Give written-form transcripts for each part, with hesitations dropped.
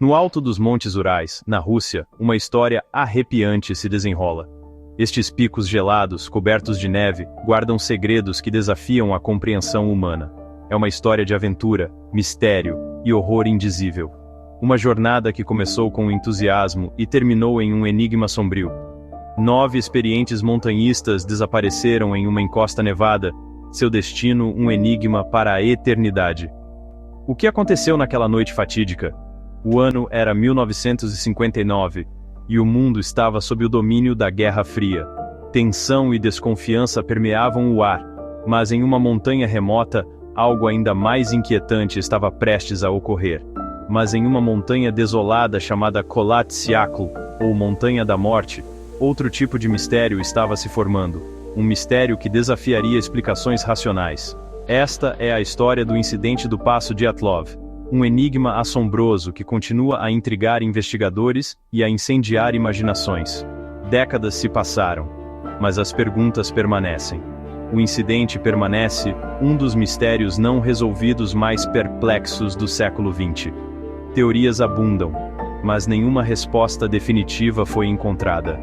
No alto dos Montes Urais, na Rússia, uma história arrepiante se desenrola. Estes picos gelados, cobertos de neve, guardam segredos que desafiam a compreensão humana. É uma história de aventura, mistério e horror indizível. Uma jornada que começou com entusiasmo e terminou em um enigma sombrio. 9 experientes montanhistas desapareceram em uma encosta nevada, seu destino um enigma para a eternidade. O que aconteceu naquela noite fatídica? O ano era 1959, e o mundo estava sob o domínio da Guerra Fria. Tensão e desconfiança permeavam o ar, mas em uma montanha remota, algo ainda mais inquietante estava prestes a ocorrer. Mas em uma montanha desolada chamada Kholat Syakhl, ou Montanha da Morte, outro tipo de mistério estava se formando. Um mistério que desafiaria explicações racionais. Esta é a história do incidente do Passo Dyatlov. Um enigma assombroso que continua a intrigar investigadores e a incendiar imaginações. Décadas se passaram, mas as perguntas permanecem. O incidente permanece um dos mistérios não resolvidos mais perplexos do século XX. Teorias abundam, mas nenhuma resposta definitiva foi encontrada.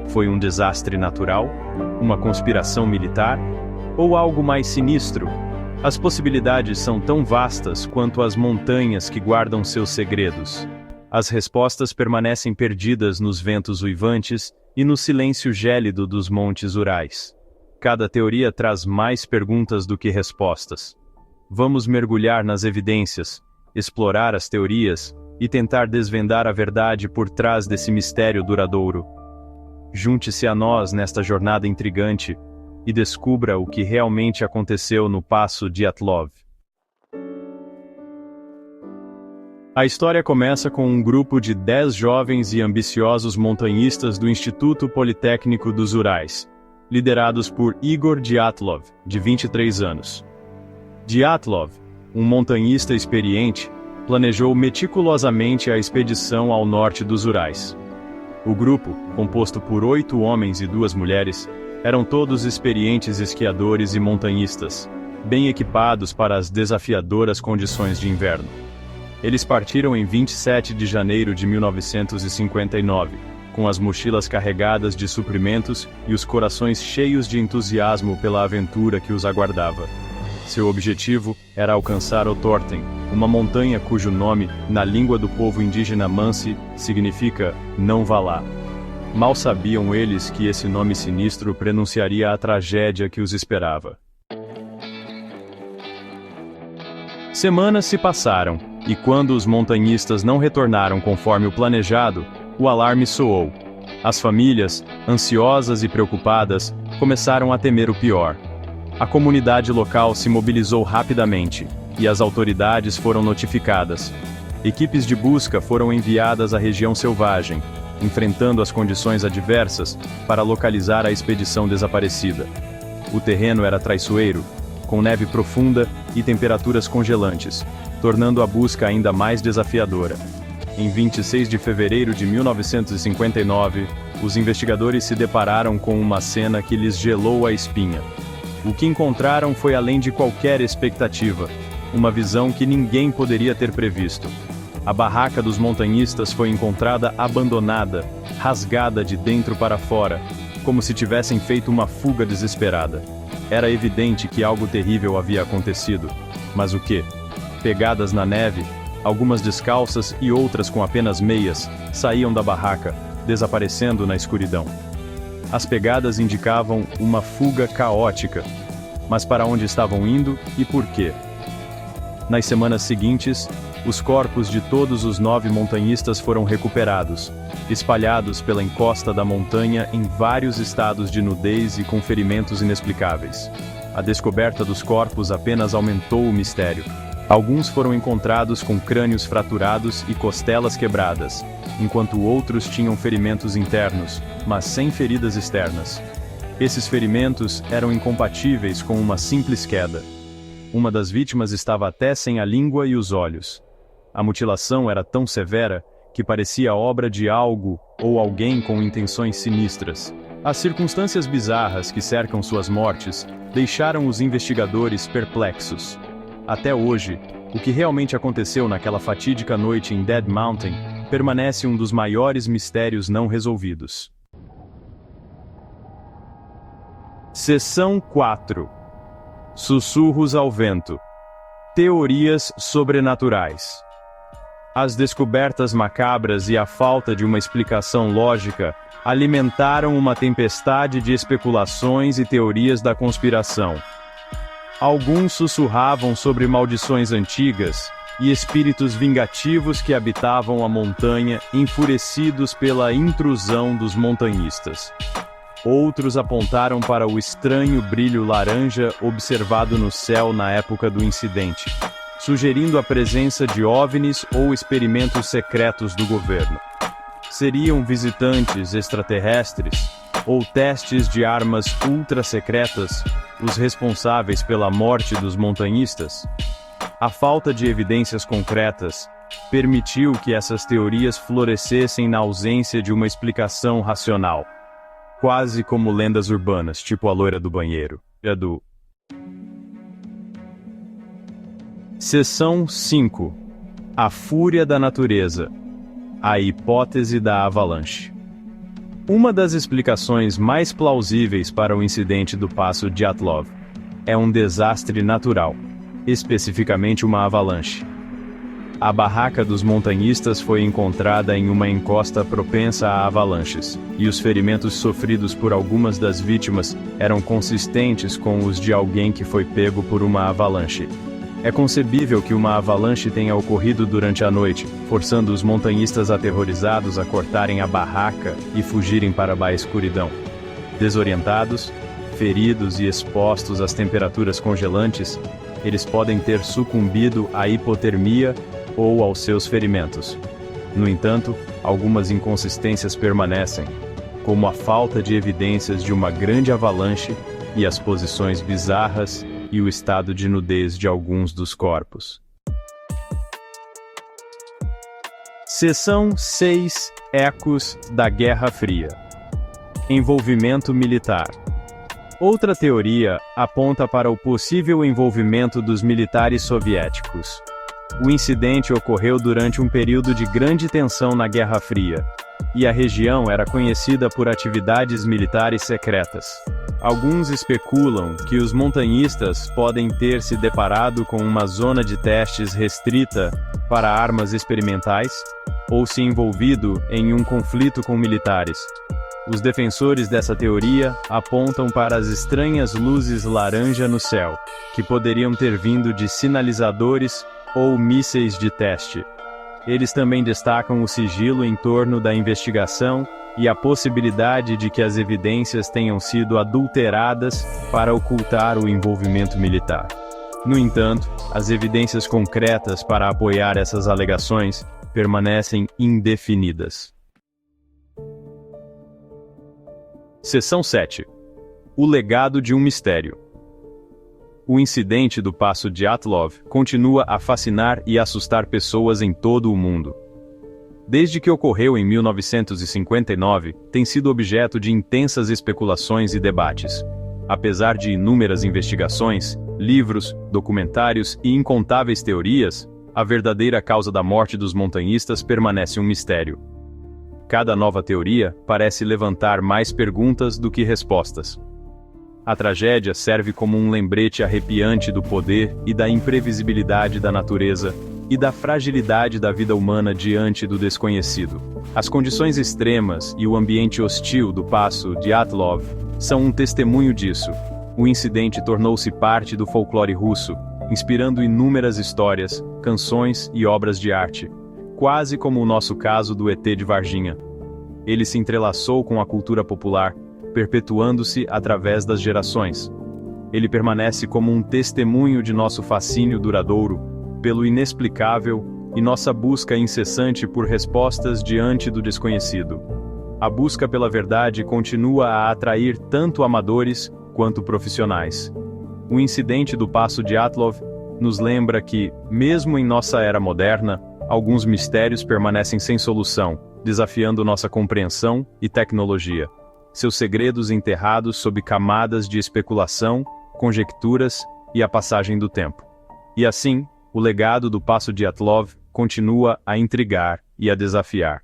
Foi um desastre natural? Uma conspiração militar? Ou algo mais sinistro? As possibilidades são tão vastas quanto as montanhas que guardam seus segredos. As respostas permanecem perdidas nos ventos uivantes e no silêncio gélido dos Montes Urais. Cada teoria traz mais perguntas do que respostas. Vamos mergulhar nas evidências, explorar as teorias e tentar desvendar a verdade por trás desse mistério duradouro. Junte-se a nós nesta jornada intrigante e descubra o que realmente aconteceu no Passo Dyatlov. A história começa com um grupo de 10 jovens e ambiciosos montanhistas do Instituto Politécnico dos Urais, liderados por Igor Dyatlov, de 23 anos. Dyatlov, um montanhista experiente, planejou meticulosamente a expedição ao norte dos Urais. O grupo, composto por 8 homens e 2 mulheres, eram todos experientes esquiadores e montanhistas, bem equipados para as desafiadoras condições de inverno. Eles partiram em 27 de janeiro de 1959, com as mochilas carregadas de suprimentos e os corações cheios de entusiasmo pela aventura que os aguardava. Seu objetivo era alcançar o Torten, uma montanha cujo nome, na língua do povo indígena Mansi, significa "não vá lá". Mal sabiam eles que esse nome sinistro prenunciaria a tragédia que os esperava. Semanas se passaram, e quando os montanhistas não retornaram conforme o planejado, o alarme soou. As famílias, ansiosas e preocupadas, começaram a temer o pior. A comunidade local se mobilizou rapidamente, e as autoridades foram notificadas. Equipes de busca foram enviadas à região selvagem, enfrentando as condições adversas para localizar a expedição desaparecida. O terreno era traiçoeiro, com neve profunda e temperaturas congelantes, tornando a busca ainda mais desafiadora. Em 26 de fevereiro de 1959, os investigadores se depararam com uma cena que lhes gelou a espinha. O que encontraram foi além de qualquer expectativa, uma visão que ninguém poderia ter previsto. A barraca dos montanhistas foi encontrada abandonada, rasgada de dentro para fora, como se tivessem feito uma fuga desesperada. Era evidente que algo terrível havia acontecido. Mas o quê? Pegadas na neve, algumas descalças e outras com apenas meias, saíam da barraca, desaparecendo na escuridão. As pegadas indicavam uma fuga caótica. Mas para onde estavam indo e por quê? Nas semanas seguintes, os corpos de todos os 9 montanhistas foram recuperados, espalhados pela encosta da montanha em vários estados de nudez e com ferimentos inexplicáveis. A descoberta dos corpos apenas aumentou o mistério. Alguns foram encontrados com crânios fraturados e costelas quebradas, enquanto outros tinham ferimentos internos, mas sem feridas externas. Esses ferimentos eram incompatíveis com uma simples queda. Uma das vítimas estava até sem a língua e os olhos. A mutilação era tão severa que parecia obra de algo ou alguém com intenções sinistras. As circunstâncias bizarras que cercam suas mortes deixaram os investigadores perplexos. Até hoje, O que realmente aconteceu naquela fatídica noite em Dead Mountain permanece um dos maiores mistérios não resolvidos. Seção 4. Sussurros ao vento. Teorias sobrenaturais. As descobertas macabras e a falta de uma explicação lógica alimentaram uma tempestade de especulações e teorias da conspiração. Alguns sussurravam sobre maldições antigas e espíritos vingativos que habitavam a montanha, enfurecidos pela intrusão dos montanhistas. Outros apontaram para o estranho brilho laranja observado no céu na época do incidente, sugerindo a presença de OVNIs ou experimentos secretos do governo. Seriam visitantes extraterrestres ou testes de armas ultra-secretas os responsáveis pela morte dos montanhistas? A falta de evidências concretas permitiu que essas teorias florescessem na ausência de uma explicação racional, quase como lendas urbanas, tipo a loira do banheiro. Seção 5. A fúria da natureza. A hipótese da avalanche. Uma das explicações mais plausíveis para o incidente do Passo Dyatlov é um desastre natural, especificamente uma avalanche. A barraca dos montanhistas foi encontrada em uma encosta propensa a avalanches, e os ferimentos sofridos por algumas das vítimas eram consistentes com os de alguém que foi pego por uma avalanche. É concebível que uma avalanche tenha ocorrido durante a noite, forçando os montanhistas aterrorizados a cortarem a barraca e fugirem para a escuridão. Desorientados, feridos e expostos às temperaturas congelantes, eles podem ter sucumbido à hipotermia ou aos seus ferimentos. No entanto, algumas inconsistências permanecem, como a falta de evidências de uma grande avalanche e as posições bizarras e o estado de nudez de alguns dos corpos. Seção 6. Ecos da Guerra Fria. Envolvimento militar. Outra teoria aponta para o possível envolvimento dos militares soviéticos. O incidente ocorreu durante um período de grande tensão na Guerra Fria, e a região era conhecida por atividades militares secretas. Alguns especulam que os montanhistas podem ter se deparado com uma zona de testes restrita para armas experimentais, ou se envolvido em um conflito com militares. Os defensores dessa teoria apontam para as estranhas luzes laranja no céu, que poderiam ter vindo de sinalizadores ou mísseis de teste. Eles também destacam o sigilo em torno da investigação e a possibilidade de que as evidências tenham sido adulteradas para ocultar o envolvimento militar. No entanto, as evidências concretas para apoiar essas alegações permanecem indefinidas. Seção 7. O legado de um mistério. O incidente do Passo Dyatlov continua a fascinar e assustar pessoas em todo o mundo. Desde que ocorreu em 1959, tem sido objeto de intensas especulações e debates. Apesar de inúmeras investigações, livros, documentários e incontáveis teorias, a verdadeira causa da morte dos montanhistas permanece um mistério. Cada nova teoria parece levantar mais perguntas do que respostas. A tragédia serve como um lembrete arrepiante do poder e da imprevisibilidade da natureza, e da fragilidade da vida humana diante do desconhecido. As condições extremas e o ambiente hostil do Passo Dyatlov são um testemunho disso. O incidente tornou-se parte do folclore russo, inspirando inúmeras histórias, canções e obras de arte, quase como o nosso caso do ET de Varginha. Ele se entrelaçou com a cultura popular, perpetuando-se através das gerações. Ele permanece como um testemunho de nosso fascínio duradouro pelo inexplicável e nossa busca incessante por respostas diante do desconhecido. A busca pela verdade continua a atrair tanto amadores quanto profissionais. O incidente do Passo Dyatlov nos lembra que, mesmo em nossa era moderna, alguns mistérios permanecem sem solução, desafiando nossa compreensão e tecnologia. Seus segredos enterrados sob camadas de especulação, conjecturas e a passagem do tempo. E assim, o legado do Passo Dyatlov continua a intrigar e a desafiar.